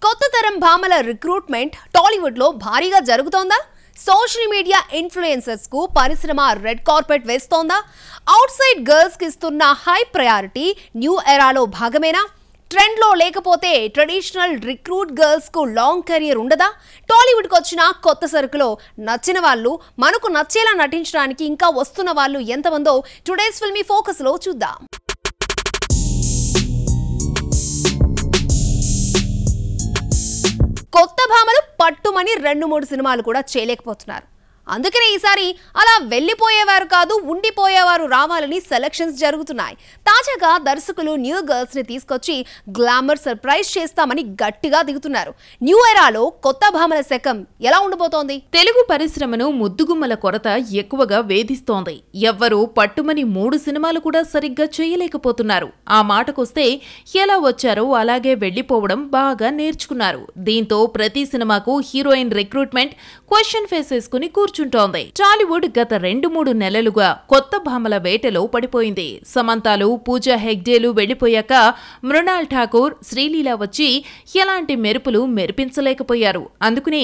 కొత్త తరం భామల రిక్రూట్మెంట్ టాలీవుడ్ లో భారీగా జరుగుతోందా? సోషల్ మీడియా ఇన్ఫ్లుయెన్సర్స్ కు పరిశ్రమ రెడ్ కార్పెట్ వేస్తోందా? అవుట్ సైడ్ గర్ల్స్ కి ఇస్తున్న హై ప్రయారిటీ న్యూ ఎరాలో భాగమేనా? ట్రెండ్ లో లేకపోతే ట్రెడిషనల్ రిక్రూట్ గర్ల్స్ కు లాంగ్ కెరియర్ ఉండదా? టాలీవుడ్ కు వచ్చిన కొత్త సరుకులో నచ్చిన వాళ్ళు, మనకు నచ్చేలా నటించడానికి ఇంకా వస్తున్న వాళ్ళు ఎంతమందో టుడేస్ ఫిల్మీ ఫోకస్ లో చూద్దాం. కొత్త భామలు పట్టుమని 2-3 సినిమాలు కూడా చేయలేకపోతున్నారు. అందుకనే ఈసారి అలా వెళ్ళిపోయేవారు కాదు, ఉండిపోయేవారు రావాలని సెలక్షన్స్ జరుగుతున్నాయి. తాజాగా దర్శకులు న్యూ గర్ల్స్ ని తీసుకొచ్చి గ్లామర్ సర్ప్రైజ్ చేస్తామని గట్టిగా దిగుతున్నారు. న్యూ ఎరాలో కొత్త భామల శకం ఎలా ఉండబోతోంది? తెలుగు పరిశ్రమను ముద్దుగుమ్మల కొరత ఎక్కువగా వేధిస్తోంది. ఎవ్వరూ పట్టుమని 3 సినిమాలు కూడా సరిగ్గా చేయలేకపోతున్నారు. ఆ మాటకొస్తే ఎలా వచ్చారో అలాగే వెళ్లిపోవడం బాగా నేర్చుకున్నారు. దీంతో ప్రతి సినిమాకు హీరోయిన్ రిక్రూట్మెంట్ క్వశ్చన్ ఫేస్ వేసుకుని కూర్చుంటోంది. టాలీవుడ్ గత 2-3 నెలలుగా కొత్త భామల వేటలో పడిపోయింది. సమంతాలు, పూజా హెగ్డేలు వెళ్లిపోయాక మృణాల్ ఠాకూర్, శ్రీలీల వచ్చి ఎలాంటి మెరుపులు మెరిపించలేకపోయారు. అందుకనే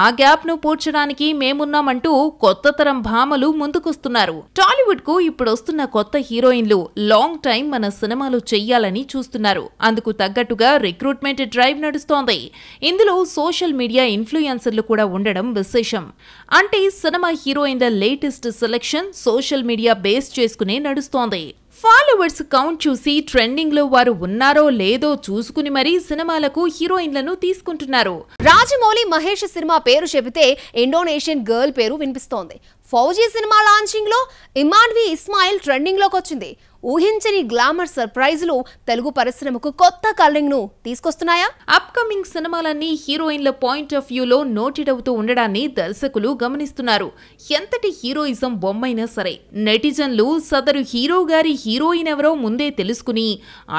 ఆ గ్యాప్ ను పూడ్చడానికి మేమున్నామంటూ కొత్త తరం భామలు ముందుకొస్తున్నారు. టాలీవుడ్ కు ఇప్పుడొస్తున్న కొత్త హీరోయిన్లు లాంగ్ టైం మన సినిమాలు చెయ్యాలని చూస్తున్నారు. అందుకు తగ్గట్టుగా రిక్రూట్మెంట్ డ్రైవ్ నడుస్తోంది. ఇందులో సోషల్ మీడియా ఇన్ఫ్లుయెన్సర్లు కూడా ఉండడం విశేషం. అంటే సినిమా హీరోయిన్ల latest selection social media base చేసుకునే నడుస్తోంది. ఫాలోవర్స్ కౌంట్ చూసి ట్రెండింగ్ లో వారు ఉన్నారో లేదో చూసుకుని మరీ సినిమాలకు హీరోయిన్లను తీసుకుంటున్నారు. రాజమౌళి, మహేష్ సినిమా పేరు చెబితే ఇండోనేషియన్ గర్ల్ పేరు వినిపిస్తోంది. ఫౌజీ సినిమా లాంచింగ్ లో ఇమాన్వి ఇస్మాయిల్ ట్రెండింగ్ లోకి వచ్చింది. ఊహించని గ్లామర్ సర్ప్రైజులు తెలుగు పరిశ్రమకు కొత్త కలరింగ్ ను తీసుకొస్తున్నాయా? అప్కమింగ్ సినిమాలన్నీ హీరోయిన్ల పాయింట్ ఆఫ్ వ్యూలో నోటెడ్ అవుతూ ఉండడాన్ని దర్శకులు గమనిస్తున్నారు. ఎంతటి హీరోయిజం బొమ్మైనా సరే నెటిజన్లు సదరు హీరో గారి హీరోయిన్ ఎవరో ముందే తెలుసుకుని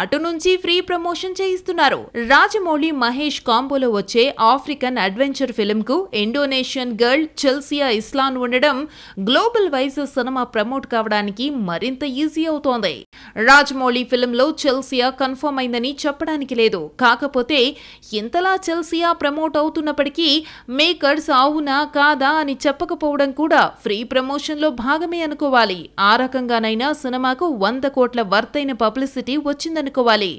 అటు నుంచి ఫ్రీ ప్రమోషన్ చేయిస్తున్నారు. రాజమౌళి, మహేష్ కాంబోలో వచ్చే ఆఫ్రికన్ అడ్వెంచర్ ఫిల్మ్ కు ఇండోనేషియన్ గర్ల్ చెల్సియా ఇస్లాన్ ఉండడం గ్లోబల్ వైజ్ సినిమా ప్రమోట్ కావడానికి మరింత ఈజీ అవుతోంది. రాజమౌళి ఫిల్మ్ లో చెల్సియా కన్ఫర్మ్ అయిందని చెప్పడానికి లేదు. కాకపోతే ఇంతలా చెల్సియా ప్రమోట్ అవుతున్నప్పటికీ మేకర్స్ అవునా కాదా అని చెప్పకపోవడం కూడా ఫ్రీ ప్రమోషన్ లో భాగమే అనుకోవాలి. ఆ రకంగానైనా సినిమాకు 100 కోట్ల వర్తైన పబ్లిసిటీ వచ్చిందనుకోవాలి.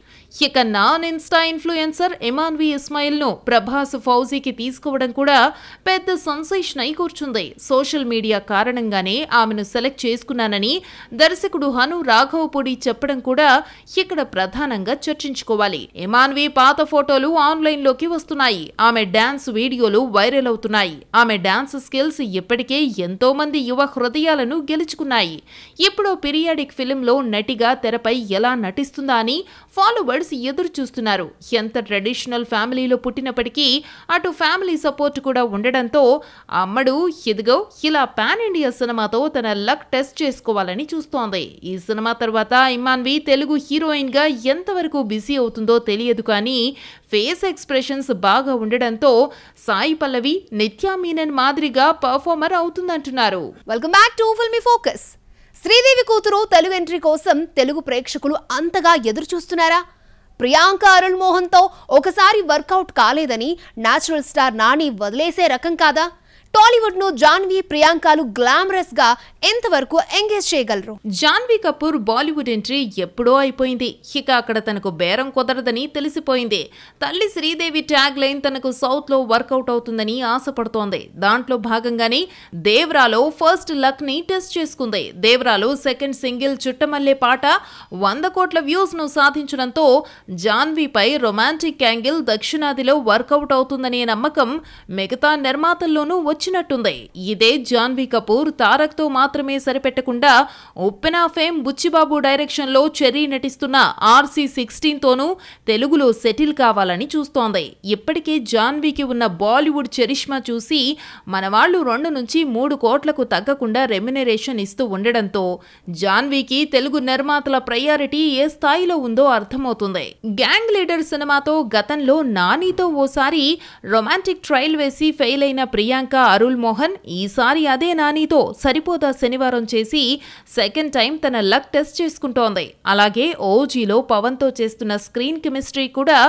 ఇక non Insta influencer Imanvi Ismail ను ప్రభాస్, ఫౌజీకి తీసుకోవడం కూడా పెద్ద సెన్సేషన్ అయి కూర్చుంది. సోషల్ మీడియా కారణంగానే ఆమెను సెలెక్ట్ చేసుకున్నానని దర్శకుడు హను రాఘవపూడి చెప్పడం కూడా ఇక్కడ ప్రధానంగా చర్చించుకోవాలి. ఇమాన్వి పాత ఫోటోలు ఆన్లైన్ లోకి వస్తున్నాయి. ఆమె డాన్స్ వీడియోలు వైరల్ అవుతున్నాయి. ఆమె డాన్స్ స్కిల్స్ ఇప్పటికే ఎంతో మంది యువ హృదయాలను గెలుచుకున్నాయి. ఇప్పుడు పీరియాడిక్ ఫిల్మ్ లో నటిగా తెరపై ఎలా నటిస్తుందా అని ఫాలోవర్స్ ఎదురు చూస్తున్నారు. ఎంత ట్రెడిషనల్ ఫ్యామిలీలో పుట్టినప్పటికీ అటు ఫ్యామిలీ సపోర్ట్ కూడా ఉండడంతో అమ్మడు ఇదిగో ఇలా పాన్ ఇండియా సినిమాతో తన లక్ టెస్ట్ చేసుకోవాలని చూస్తోంది. ఈ సినిమా తర్వాత ఇమాన్వి తెలుగు హీరోయిన్ గా ఎంతవరకు బిజీ అవుతుందో తెలియదు కానీ ఫేస్ ఎక్స్ప్రెషన్స్ బాగా ఉండడంతో సాయి పల్లవి, నిత్యా మీనన్ మాదిరిగా పర్ఫార్మర్ అవుతుందంటున్నారు. Welcome back to Filmy Focus. Sridevi కూతురు తెలుగు ఎంట్రీ కోసం తెలుగు ప్రేక్షకులు అంతగా ఎదురు చూస్తున్నారా? ప్రియాంక అరుళ్ మోహన్ తో ఒకసారి వర్కౌట్ కాలేదని నేచురల్ స్టార్ నాని వదిలేసే రకం కాదా? టాలీవుడ్ ను జాన్వీ, ప్రియాంకలు గ్లామరస్ గా ఎంతవరకు ఎంగేజ్ చేయగలరు? జాన్వీ కపూర్ బాలీవుడ్ ఎంట్రీ ఎప్పుడో అయిపోయింది. ఇక అక్కడ తనకు బేరం కుదరదని తెలిసిపోయింది. తల్లి శ్రీదేవి ట్యాగ్ లైన్ తనకు సౌత్ లో వర్కౌట్ అవుతుందని ఆశపడుతోంది. దాంట్లో భాగంగానే దేవరాలో ఫస్ట్ లక్ ని టెస్ట్ చేసుకుంది. దేవరాలో సెకండ్ సింగిల్ చుట్టమల్లే పాట 100 కోట్ల వ్యూస్ ను సాధించడంతో జాన్వీపై రొమాంటిక్ యాంగిల్ దక్షిణాదిలో వర్కౌట్ అవుతుందనే నమ్మకం మిగతా నిర్మాతల్లోనూ వచ్చినట్టుంది. ఇదే జాన్వీ కపూర్ తారక్ తో మాత్రమే సరిపెట్టకుండా ఉప్పెన ఫేమ్ బుచ్చిబాబు డైరెక్షన్ లో చెర్రీ నటిస్తున్న RC16 తోనూ తెలుగులో సెటిల్ కావాలని చూస్తోంది. ఇప్పటికే జాన్వీకి ఉన్న బాలీవుడ్ చరిష్మా చూసి మన వాళ్ళు 2 నుంచి 3 కోట్లకు తగ్గకుండా రెమ్యునరేషన్ ఇస్తూ ఉండడంతో జాన్వీకి తెలుగు నిర్మాతల ప్రయారిటీ ఏ స్థాయిలో ఉందో అర్థమవుతుంది. గ్యాంగ్ లీడర్ సినిమాతో గతంలో నానితో ఓసారి రొమాంటిక్ ట్రయల్ వేసి ఫెయిల్ అయిన ప్రియాంక అరుల్ మోహన్ ఈసారి అదే నానితో సరిపోదా శనివారం చేసి సెకండ్ టైం తన లక్ టెస్ట్ చేసుకుంటోంది. అలాగే ఓజీలో పవన్ తో చేస్తున్న స్క్రీన్ కెమిస్ట్రీ కూడా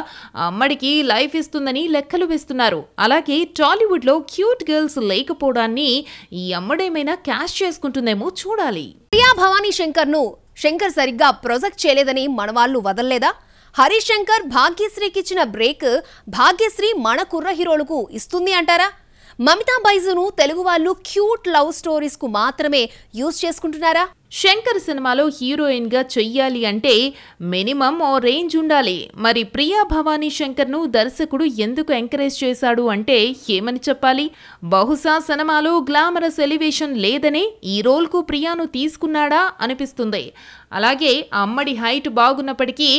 అమ్మడికి లైఫ్ ఇస్తుందని లెక్కలు వేస్తున్నారు. అలాగే టాలీవుడ్ లో క్యూట్ గర్ల్స్ లేకపోవడాన్ని ఈ అమ్మడేమైనా క్యాష్ చేసుకుంటుందేమో చూడాలి. ప్రియా భవానీ శంకర్ సరిగ్గా ప్రొజెక్ట్ చేయలేదని మనవాళ్లు వదల్లేదా? హరీష్ శంకర్ భాగ్యశ్రీకి ఇచ్చిన బ్రేక్ భాగ్యశ్రీ మన కుర్ర హీరోలకు ఇస్తుంది అంటారా? మమితా బైజును తెలుగు వాళ్ళు క్యూట్ లవ్ స్టోరీస్ కు మాత్రమే యూజ్ చేసుకుంటున్నారా? శంకర్ సినిమాలో హీరోయిన్ గా చెయ్యాలి అంటే మినిమం ఓ రేంజ్ ఉండాలి. మరి ప్రియా భవానీ శంకర్ ను దర్శకుడు ఎందుకు ఎంకరేజ్ చేశాడు అంటే ఏమని చెప్పాలి? బహుశా సినిమాలో గ్లామరస్ ఎలివేషన్ లేదనే ఈ రోల్ కు ప్రియాను తీసుకున్నాడా అనిపిస్తుంది. అలాగే అమ్మడి హైట్ బాగున్నప్పటికీ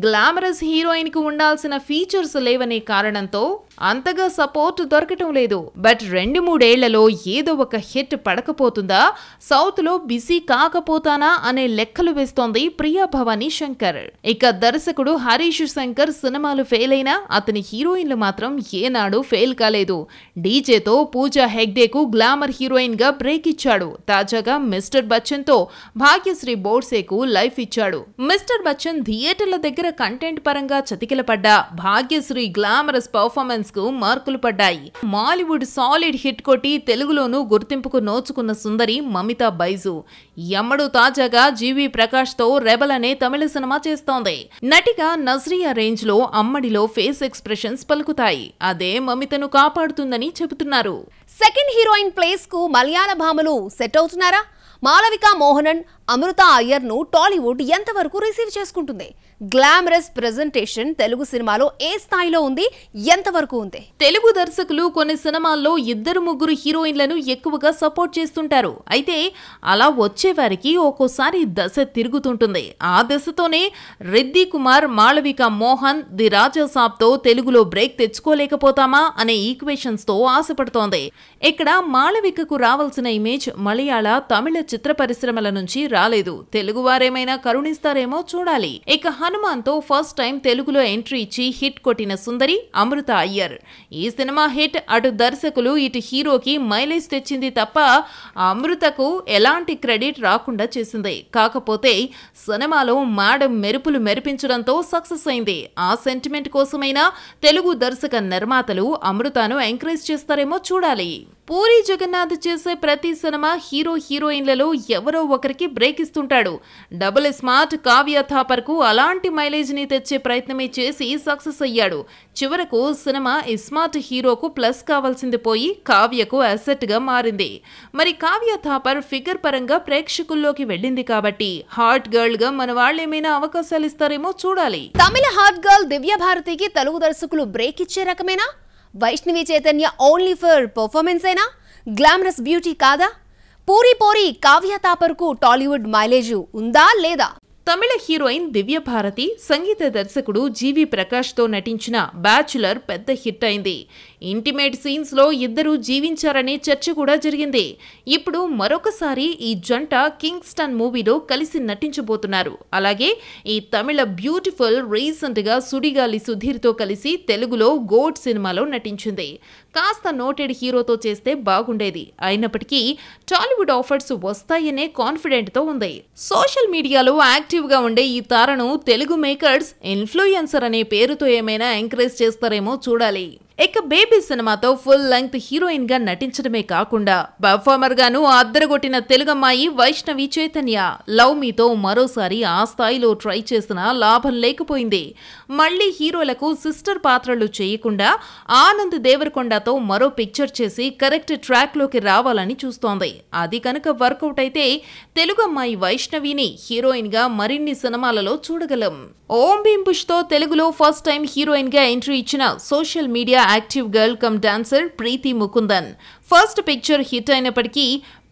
గ్లామరస్ హీరోయిన్ కు ఉండాల్సిన ఫీచర్స్ లేవనే కారణంతో అంతగా సపోర్ట్ దొరకటం లేదు. బట్ 2-3 ఏళ్లలో ఏదో ఒక హిట్ పడకపోతుందా, సౌత్ లో బిజీ కాకపోతానా అనే లెక్కలు వేస్తోంది ప్రియా భవానీ శంకర్. ఇక దర్శకుడు హరీష్ శంకర్ సినిమాలు ఫెయిల్ అయినా అతని హీరోయిన్లు మాత్రం ఏనాడు ఫెయిల్ కాలేదు. డీజేతో పూజా హెగ్డేకు గ్లామర్ హీరోయిన్ గా బ్రేక్ ఇచ్చాడు. తాజాగా మిస్టర్ బచ్చన్ తో భాగ్యశ్రీ బోర్సేకు లైఫ్ ఇచ్చాడు. మిస్టర్ బచ్చన్ థియేటర్ల దగ్గర కంటెంట్ పరంగా చతికిలపడ్డా భాగ్యశ్రీ గ్లామరస్ పర్ఫార్మెన్స్ కు మార్కులు పడ్డాయి. మాలీవుడ్ సాలిడ్ హిట్ కొట్టి తెలుగులోనూ గుర్తింపుకు నోచుకున్న సుందరి మమితా బైజు యమ్మడు తాజాగా జీవి ప్రకాష్ తో రెబల్ అనే తమిళ సినిమా చేస్తోంది. నటిగా నజ్రియా రేంజ్ లో అమ్మడిలో ఫేస్ ఎక్స్ప్రెషన్స్ పలుకుతాయి. అదే మమితను కాపాడుతుందని చెబుతున్నారు. సెకండ్ హీరోయిన్ ప్లేస్ కు మలయాళ భామలు సెట్ అవుతున్నారా? మాళవిక మోహనన్, అమృత అయ్యర్ ను టాలీవుడ్ ఎంతవరకు రిసీవ్ చేసుకుంటుంది? గ్లామరస్ ప్రెజెంటేషన్ తెలుగు సినిమాలో ఏ స్థాయిలో ఉంది, ఎంతవరకు ఉంది? తెలుగు దర్శకులు కొన్ని సినిమాల్లో 2-3 హీరోయిన్లను ఎక్కువగా సపోర్ట్ చేస్తుంటారు. అయితే అలా వచ్చేవారికి ఒక్కోసారి దశ తిరుగుతుంటుంది. ఆ దశతోనే రిద్ది కుమార్, మాళవిక మోహన్, ది రాజా సాబ్ తో తెలుగులో బ్రేక్ తెచ్చుకోలేకపోతామా అనే ఈక్వేషన్స్ తో ఆశపడుతోంది. ఇక్కడ మాళవికకు రావాల్సిన ఇమేజ్ మలయాళ, తమిళ చిత్ర పరిశ్రమల నుంచి రాలేదు. తెలుగు వారేమైనా కరుణిస్తారేమో చూడాలి. ఇక హనుమాన్ తో ఫస్ట్ టైం తెలుగులో ఎంట్రీ ఇచ్చి హిట్ కొట్టిన సుందరి అమృత అయ్యర్. ఈ సినిమా హిట్ అటు దర్శకులు ఇటు హీరోకి మైలేజ్ తెచ్చింది తప్ప అమృతకు ఎలాంటి క్రెడిట్ రాకుండా చేసింది. కాకపోతే సినిమాలో మేడం మెరుపులు మెరిపించడంతో సక్సెస్ అయింది. ఆ సెంటిమెంట్ కోసమైనా తెలుగు దర్శక నిర్మాతలు అమృతను ఎంకరేజ్ చేస్తారేమో చూడాలి. పూరి జగన్నాథ్ చేసే ప్రతి సినిమా హీరో హీరోయిన్లలో ఎవరో ఒకరికి బ్రేక్ ఇస్తుంటాడు. డబుల్ స్మార్ట్ కావ్య థాపర్ కు అలాంటి మైలేజ్ ని తెచ్చే ప్రయత్నమే చేసి సక్సెస్ అయ్యాడు. చివరకు సినిమా స్మార్ట్ హీరోకు ప్లస్ కావాల్సింది పోయి కావ్యకు అసెట్ గా మారింది. మరి కావ్య థాపర్ ఫిగర్ పరంగా ప్రేక్షకుల్లోకి వెళ్ళింది కాబట్టి హాట్ గర్ల్ గా మన వాళ్ళేమైనా అవకాశాలు ఇస్తారేమో చూడాలి. తమిళ హాట్ గర్ల్ దివ్య భారతికి తెలుగు దర్శకులు బ్రేక్ ఇచ్చే రకమేనా? Vaishnavi Chaitanya only for performance అయినా? గ్లామరస్ బ్యూటీ కాదా? పూరి కావ్య థాపర్ కు టాలీవుడ్ మైలేజ్ ఉందా లేదా? తమిళ హీరోయిన్ దివ్య భారతి సంగీత దర్శకుడు జీవి ప్రకాష్ తో నటించిన బ్యాచులర్ పెద్ద హిట్ అయింది. ఇంటిమేట్ సీన్స్ లో ఇద్దరు జీవించారనే చర్చ కూడా జరిగింది. ఇప్పుడు మరొకసారి ఈ జంట కింగ్స్టన్ మూవీలో కలిసి నటించబోతున్నారు. అలాగే ఈ తమిళ బ్యూటిఫుల్ రీసెంట్ గా సుడిగాలి సుధీర్ తో కలిసి తెలుగులో గోడ్ సినిమాలో నటించింది. కాస్త నోటెడ్ హీరోతో చేస్తే బాగుండేది. అయినప్పటికీ టాలీవుడ్ ఆఫర్స్ వస్తాయనే కాన్ఫిడెంట్ తో ఉంది. సోషల్ మీడియాలో యాక్టివ్ గా ఉండే ఈ తారను తెలుగు మేకర్స్ ఇన్ఫ్లుయెన్సర్ అనే పేరుతో ఏమైనా ఎంకరేజ్ చేస్తారేమో చూడాలి. ఇక బేబీ సినిమాతో ఫుల్ లెంగ్త్ హీరోయిన్ గా నటించడమే కాకుండా పర్ఫార్మర్ గాను అద్దరగొట్టిన తెలుగమ్మాయి వైష్ణవి చైతన్య లవ్ మీతో మరోసారి ఆ స్థాయిలో ట్రై చేసినా లాభం లేకపోయింది. మళ్లీ హీరోలకు సిస్టర్ పాత్రలు చేయకుండా ఆనంద్ దేవరకొండతో మరో పిక్చర్ చేసి కరెక్ట్ ట్రాక్ లోకి రావాలని చూస్తోంది. అది కనుక వర్కౌట్ అయితే తెలుగమ్మాయి వైష్ణవిని హీరోయిన్ గా మరిన్ని సినిమాలలో చూడగలం. ఓం భీమ్ బుష్ తో తెలుగులో ఫస్ట్ టైం హీరోయిన్ గా ఎంట్రీ ఇచ్చిన social media active girl cum dancer Preethi Mukundan. First picture hit అయినప్పటికీ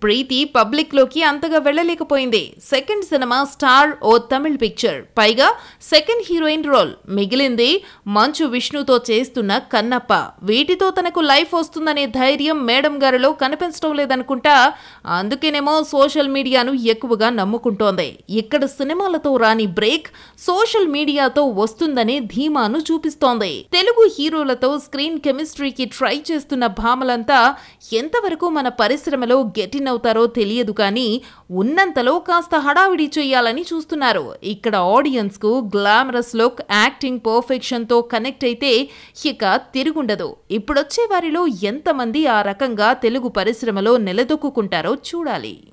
ప్రీతి పబ్లిక్ లోకి అంతగా వెళ్లలేకపోయింది. సెకండ్ సినిమా స్టార్ ఓ తమిళ్ పిక్చర్, పైగా సెకండ్ హీరోయిన్ రోల్. మిగిలింది మంచు విష్ణుతో చేస్తున్న కన్నప్ప. వీటితో తనకు లైఫ్ వస్తుందనే ధైర్యం మేడం గారిలో కనిపించడం లేదనుకుంటా. అందుకేనేమో సోషల్ మీడియాను ఎక్కువగా నమ్ముకుంటోంది. ఇక్కడ సినిమాలతో రాని బ్రేక్ సోషల్ మీడియాతో వస్తుందనే ధీమాను చూపిస్తోంది. తెలుగు హీరోలతో స్క్రీన్ కెమిస్ట్రీకి ట్రై చేస్తున్న భామలంతా ఎంతవరకు మన పరిశ్రమలో గెటిన్ అవుతారో తెలియదు, కానీ ఉన్నంతలో కాస్త హడావిడి చేయాలని చూస్తున్నారు. ఇక్కడ ఆడియన్స్ కు గ్లామరస్ లుక్, యాక్టింగ్ పర్ఫెక్షన్ తో కనెక్ట్ అయితే ఇక తిరుగుండదు. ఇప్పుడొచ్చే వారిలో ఎంతమంది ఆ రకంగా తెలుగు పరిశ్రమలో నిలదొక్కుంటారో చూడాలి.